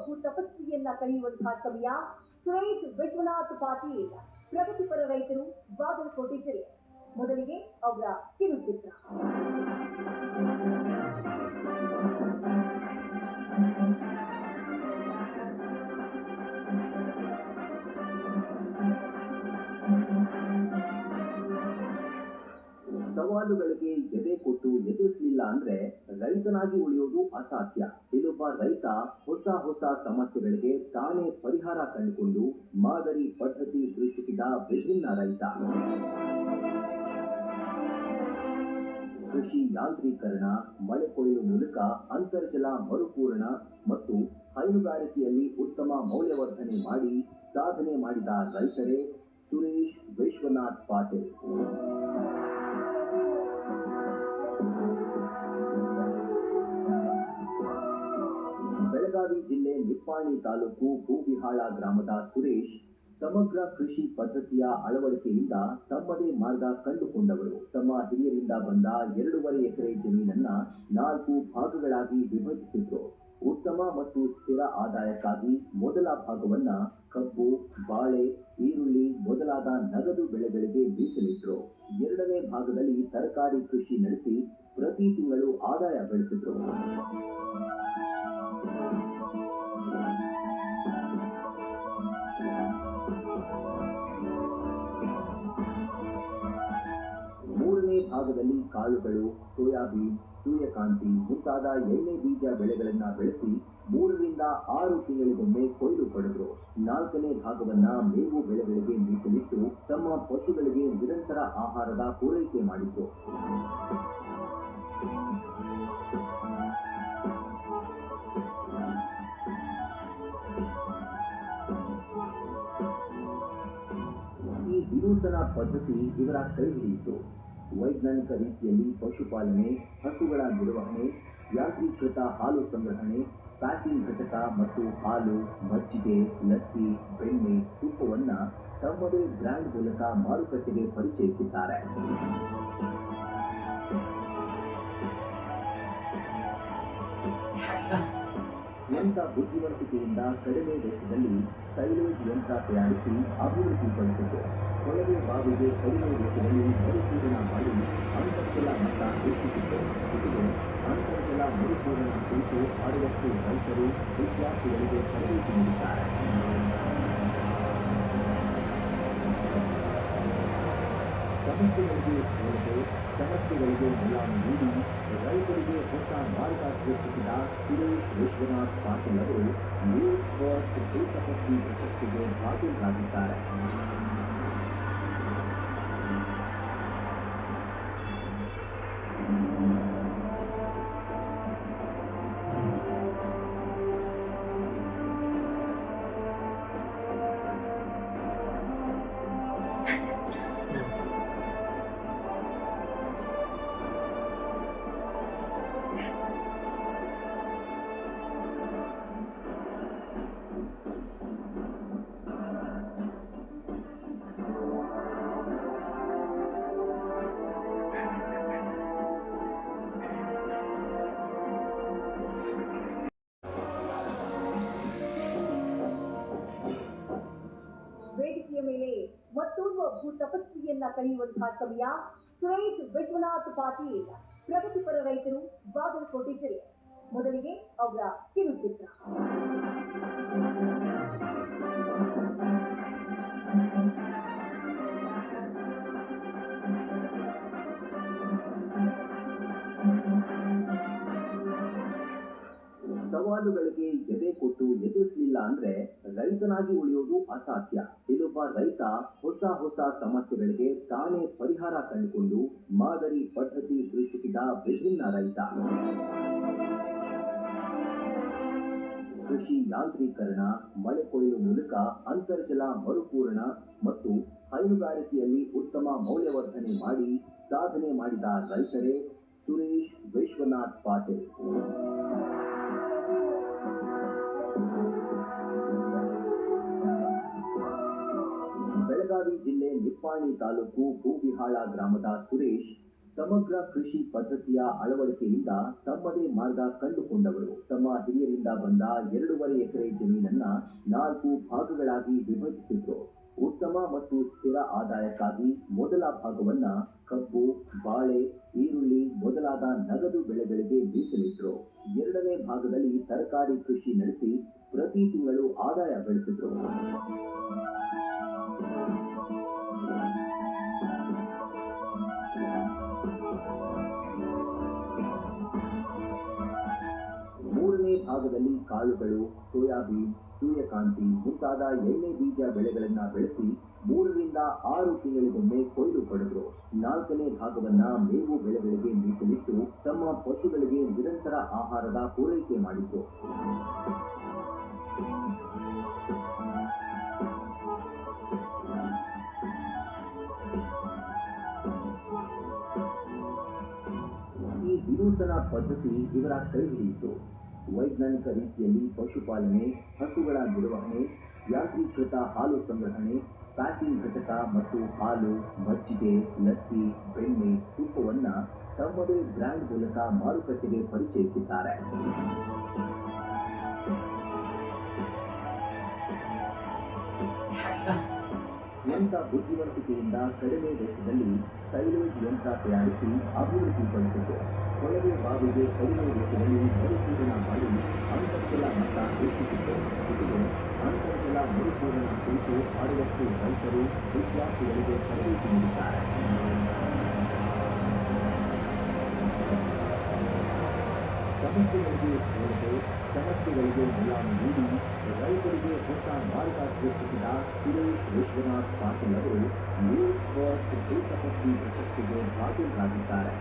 ಭೂ ತಪಸ್ವಿಯನ್ನ ಕಳೆಯುವಂತಹ ಸಮಯ. ಸುರೇಶ್ ವಿಶ್ವನಾಥ್ ಪಾಟೀಲ್, ಪ್ರಗತಿಪರ ರೈತರು, ಬಾಗಲಕೋಟೆ ಜಿಲ್ಲೆ. ಮೊದಲಿಗೆ ಅವರ ಕಿರುಚಿತ್ರ. ಸವಾಲುಗಳಿಗೆ ಎದೆ ಕೊಟ್ಟು ಎದುರಿಸಲಿಲ್ಲ ಅಂದ್ರೆ ರೈತನಾಗಿ ಉಳಿಯೋದು ಅಸಾಧ್ಯ. ಇಲ್ಲೊಬ್ಬ ರೈತ ಹೊಸ ಹೊಸ ಸಮಸ್ಯೆಗಳಿಗೆ ತಾನೇ ಪರಿಹಾರ ಕಂಡುಕೊಂಡು ಮಾದರಿ ಪದ್ಧತಿ ಸೃಷ್ಟಿಸಿದ ವಿಭಿನ್ನ ರೈತ. ಕೃಷಿ ಯಾಂತ್ರೀಕರಣ, ಮಳೆ ಕೊಯ್ಲು ಮೂಲಕ ಅಂತರ್ಜಲ ಮರುಪೂರಣ ಮತ್ತು ಹೈನುಗಾರಿಕೆಯಲ್ಲಿ ಉತ್ತಮ ಮೌಲ್ಯವರ್ಧನೆ ಮಾಡಿ ಸಾಧನೆ ಮಾಡಿದ ರೈತರೇ ಸುರೇಶ್ ವಿಶ್ವನಾಥ್ ಪಾಟೀಲ್. ಬೆಳಗಾವಿ ಜಿಲ್ಲೆ ನಿಪ್ಪಾಣಿ ತಾಲೂಕು ಹೂವಿಹಾಳ ಗ್ರಾಮದ ಸುರೇಶ್ ಸಮಗ್ರ ಕೃಷಿ ಪದ್ಧತಿಯ ಅಳವಡಿಕೆಯಿಂದ ತಮ್ಮದೇ ಮಾರ್ಗ ಕಂಡುಕೊಂಡವರು. ತಮ್ಮ ಹಿರಿಯರಿಂದ ಬಂದ 2.5 ಎಕರೆ ಜಮೀನನ್ನ 4 ಭಾಗಗಳಾಗಿ ವಿಭಜಿಸಿದ್ರು. ಉತ್ತಮ ಮತ್ತು ಸ್ಥಿರ ಆದಾಯಕ್ಕಾಗಿ ಮೊದಲ ಭಾಗವನ್ನ ಕಬ್ಬು, ಬಾಳೆ, ಈರುಳ್ಳಿ ಮೊದಲಾದ ನಗದು ಬೆಳೆಗಳಿಗೆ ಮೀಸಲಿಟ್ರು. 2ನೇ ಭಾಗದಲ್ಲಿ ತರಕಾರಿ ಕೃಷಿ ನಡೆಸಿ ಪ್ರತಿ ತಿಂಗಳು ಆದಾಯ ಗಳಿಸಿದ್ರು. ಭಾಗದಲ್ಲಿ ಕಾಳುಗಳು, ಸೋಯಾಬೀನ್, ಸೂರ್ಯಕಾಂತಿ ಮುಂತಾದ ಎಣ್ಣೆ ಬೀಜ ಬೆಳೆಗಳನ್ನ ಬೆಳೆಸಿ 3 ರಿಂದ 6 ತಿಂಗಳಿಗೊಮ್ಮೆ ಕೊಯ್ಲು ಪಡೆದ್ರು. 4ನೇ ಭಾಗವನ್ನ ಮೇವು ಬೆಳೆಗಳಿಗೆ ಮೀಸಲಿಟ್ಟು ತಮ್ಮ ಪಶುಗಳಿಗೆ ನಿರಂತರ ಆಹಾರದ ಪೂರೈಕೆ ಮಾಡಿದ್ರು. ಈ ವಿನೂತನ ಪದ್ಧತಿ ಇವರ ಕೈ ಹಿಡಿಯಿತು. ವೈಜ್ಞಾನಿಕ ರೀತಿಯಲ್ಲಿ ಪಶುಪಾಲನೆ, ಹಸುಗಳ ನಿರ್ವಹಣೆ, ಯಾಂತ್ರೀಕೃತ ಹಾಲು ಸಂಗ್ರಹಣೆ, ಪ್ಯಾಕಿಂಗ್ ಘಟಕ ಮತ್ತು ಹಾಲು, ಮಜ್ಜಿಗೆ, ಲಸ್ಸಿ, ಬೆಣ್ಣೆ, ತುಪ್ಪವನ್ನ ತಮ್ಮದೇ ಬ್ರ್ಯಾಂಡ್ ಮೂಲಕ ಮಾರುಕಟ್ಟೆಗೆ ಪರಿಚಯಿಸಿದ್ದಾರೆ. ಸ್ವಂತ ಬುದ್ಧಿವಂತಿಕೆಯಿಂದ ಕಡಿಮೆ ವೆಚ್ಚದಲ್ಲಿ ಸೈಲೇಜ್ ಯಂತ್ರ ತಯಾರಿಸಿ ಅಭಿವೃದ್ಧಿಪಡಿಸಿತು. ಕೊಳವೆ ಬಾವಿಗೆ ಕಡಿಮೆ ವೆಚ್ಚದಲ್ಲಿ ಮರುಪೂರಣ ಮಾಡಿ ಅಂತರ್ಜಲ ಮಟ್ಟ ಹೆಚ್ಚಿಸಿತು. ಜೊತೆಗೆ ಅಂತರ್ಜಲ ಮರುಪೂರಣ ಕುರಿತು 60 ರೈತರು, ವಿದ್ಯಾರ್ಥಿಗಳಿಗೆ ತರಬೇತಿ ನೀಡಿದ್ದಾರೆ. ಸಮಸ್ಯೆಗಳಿಗೆ ಹೋಲಿಕೆ, ಸಮಸ್ಯೆಗಳಿಗೆ ಮುಲಾಮು ನೀಡಿ ರೈತರಿಗೆ ಹೊಸ ಮಾರ್ಗ ಸೃಷ್ಟಿಸಿದ ಸುರೇಶ್ ವಿಶ್ವನಾಥ್ ಪಾಟೀಲ್ ಅವರು ನ್ಯೂಸ್ ಫಾರ್ ತಪಸ್ವಿ ಪ್ರಶಸ್ತಿಗೆ ಭಾಗಿಯಾಗಿದ್ದಾರೆ. ವೇದಿಕೆಯ ಮೇಲೆ ಮತ್ತೋರ್ವ ಭೂ ತಪಸ್ವಿಯನ್ನ ಕಳೆಯುವಂತಹ ಸಮಯ. ಸುರೇಶ್ ವಿಶ್ವನಾಥ್ ಪಾಟೀಲ್, ಪ್ರಗತಿಪರ ರೈತರು, ಬಾಗಲಕೋಟೆ ಜಿಲ್ಲೆ. ಮೊದಲಿಗೆ ಅವರ ಕಿರುಚಿತ್ರ. ಸವಾಲುಗಳಿಗೆ ಎದೆ ಕೊಟ್ಟು ಎದುರಿಸಲಿಲ್ಲ ಅಂದ್ರೆ ರೈತನಾಗಿ ಉಳಿಯೋದು ಅಸಾಧ್ಯ. ಇಲ್ಲೊಬ್ಬ ರೈತ ಹೊಸ ಹೊಸ ಸಮಸ್ಯೆಗಳಿಗೆ ತಾನೇ ಪರಿಹಾರ ಕಂಡುಕೊಂಡು ಮಾದರಿ ಪದ್ಧತಿ ಸೃಷ್ಟಿಸಿದ ವಿಭಿನ್ನ ರೈತ. ಕೃಷಿ ಯಾಂತ್ರೀಕರಣ, ಮಳೆ ಕೊಯ್ಲು ಮೂಲಕ ಅಂತರ್ಜಲ ಮರುಪೂರಣ ಮತ್ತು ಹೈನುಗಾರಿಕೆಯಲ್ಲಿ ಉತ್ತಮ ಮೌಲ್ಯವರ್ಧನೆ ಮಾಡಿ ಸಾಧನೆ ಮಾಡಿದ ರೈತರೇ ಸುರೇಶ್ ವಿಶ್ವನಾಥ್ ಪಾಟೀಲ್. ಬೆಳಗಾವಿ ಜಿಲ್ಲೆ ನಿಪ್ಪಾಣಿ ತಾಲೂಕು ಹೂವಿಹಾಳ ಗ್ರಾಮದ ಸುರೇಶ್ ಸಮಗ್ರ ಕೃಷಿ ಪದ್ಧತಿಯ ಅಳವಡಿಕೆಯಿಂದ ತಮ್ಮದೇ ಮಾರ್ಗ ಕಂಡುಕೊಂಡವರು. ತಮ್ಮ ಹಿರಿಯರಿಂದ ಬಂದ 2.5 ಎಕರೆ ಜಮೀನನ್ನ 4 ಭಾಗಗಳಾಗಿ ವಿಭಜಿಸಿದ್ರು. ಉತ್ತಮ ಮತ್ತು ಸ್ಥಿರ ಆದಾಯಕ್ಕಾಗಿ ಮೊದಲ ಭಾಗವನ್ನ ಕಬ್ಬು, ಬಾಳೆ, ಈರುಳ್ಳಿ ಮೊದಲಾದ ನಗದು ಬೆಳೆಗಳಿಗೆ ಮೀಸಲಿಟ್ರು. ಎರಡನೇ ಭಾಗದಲ್ಲಿ ತರಕಾರಿ ಕೃಷಿ ನಡೆಸಿ ಪ್ರತಿ ತಿಂಗಳು ಆದಾಯ ಗಳಿಸಿದ್ರು. ಮೂರನೇ ಭಾಗದಲ್ಲಿ ಕಾಳುಗಳು, ಸೋಯಾಬೀನ್, ಸೂರ್ಯಕಾಂತಿ ಮುಂತಾದ ಎಣ್ಣೆ ಬೀಜ ಬೆಳೆಗಳನ್ನ ಬೆಳೆಸಿ 3 ರಿಂದ 6 ತಿಂಗಳಿಗೊಮ್ಮೆ ಕೊಯ್ಲು ಪಡೆದ್ರು. 4ನೇ ಭಾಗವನ್ನ ಮೇವು ಬೆಳೆಗಳಿಗೆ ಮೀಸಲಿಟ್ಟು ತಮ್ಮ ಪಶುಗಳಿಗೆ ನಿರಂತರ ಆಹಾರದ ಪೂರೈಕೆ ಮಾಡಿದ್ರು. ಈ ವಿನೂತನ ಪದ್ಧತಿ ಇವರ ಕೈ ಹಿಡಿಯಿತು. ವೈಜ್ಞಾನಿಕ ರೀತಿಯಲ್ಲಿ ಪಶುಪಾಲನೆ, ಹಸುಗಳ ನಿರ್ವಹಣೆ, ಯಾಂತ್ರೀಕೃತ ಹಾಲು ಸಂಗ್ರಹಣೆ, ಪ್ಯಾಕಿಂಗ್ ಘಟಕ ಮತ್ತು ಹಾಲು, ಮಜ್ಜಿಗೆ, ಲಸ್ಸಿ, ಬೆಣ್ಣೆ, ತುಪ್ಪವನ್ನ ತಮ್ಮದೇ ಬ್ರ್ಯಾಂಡ್ ಮೂಲಕ ಮಾರುಕಟ್ಟೆಗೆ ಪರಿಚಯಿಸಿದ್ದಾರೆ. ಸ್ವಂತ ಬುದ್ಧಿವಂತಿಕೆಯಿಂದ ಕಡಿಮೆ ವೆಚ್ಚದಲ್ಲಿ ಸೈಲೇಜ್ ಯಂತ್ರ ತಯಾರಿಸಿ ಅಭಿವೃದ್ಧಿಪಡಿಸಿತು. ಕೊಳವೆ ಬಾವಿಗೆ ಕಡಿಮೆ ವೆಚ್ಚದಲ್ಲಿ ಮರುಪೂರಣ ಮಾಡಿ ಅಂತರ್ಜಲ ಮಟ್ಟ ಹೆಚ್ಚಿಸಿತು. ಜೊತೆಗೆ ಅಂತರ್ಜಲ ಮರುಪೂರಣ ಕುರಿತು 60 ರೈತರು, ವಿದ್ಯಾರ್ಥಿಗಳಿಗೆ ತರಬೇತಿ ನೀಡಿದ್ದಾರೆ. ಸಮಸ್ಯೆಗಳಿಗೆ ಹೋಲಿಕೆ, ಸಮಸ್ಯೆಗಳಿಗೆ ಮುಲಾಮು ನೀಡಿ ರೈತರಿಗೆ ಹೊಸ ಮಾರ್ಗ ಸೃಷ್ಟಿಸಿದ ಸುರೇಶ್ ವಿಶ್ವನಾಥ್ ಪಾಟೀಲ್ ಅವರು ನ್ಯೂಸ್ ಫಸ್ಟ್ ದೇಶಭಕ್ತಿ ಪ್ರಶಸ್ತಿಗೆ ಭಾಜನರಾಗಿದ್ದಾರೆ.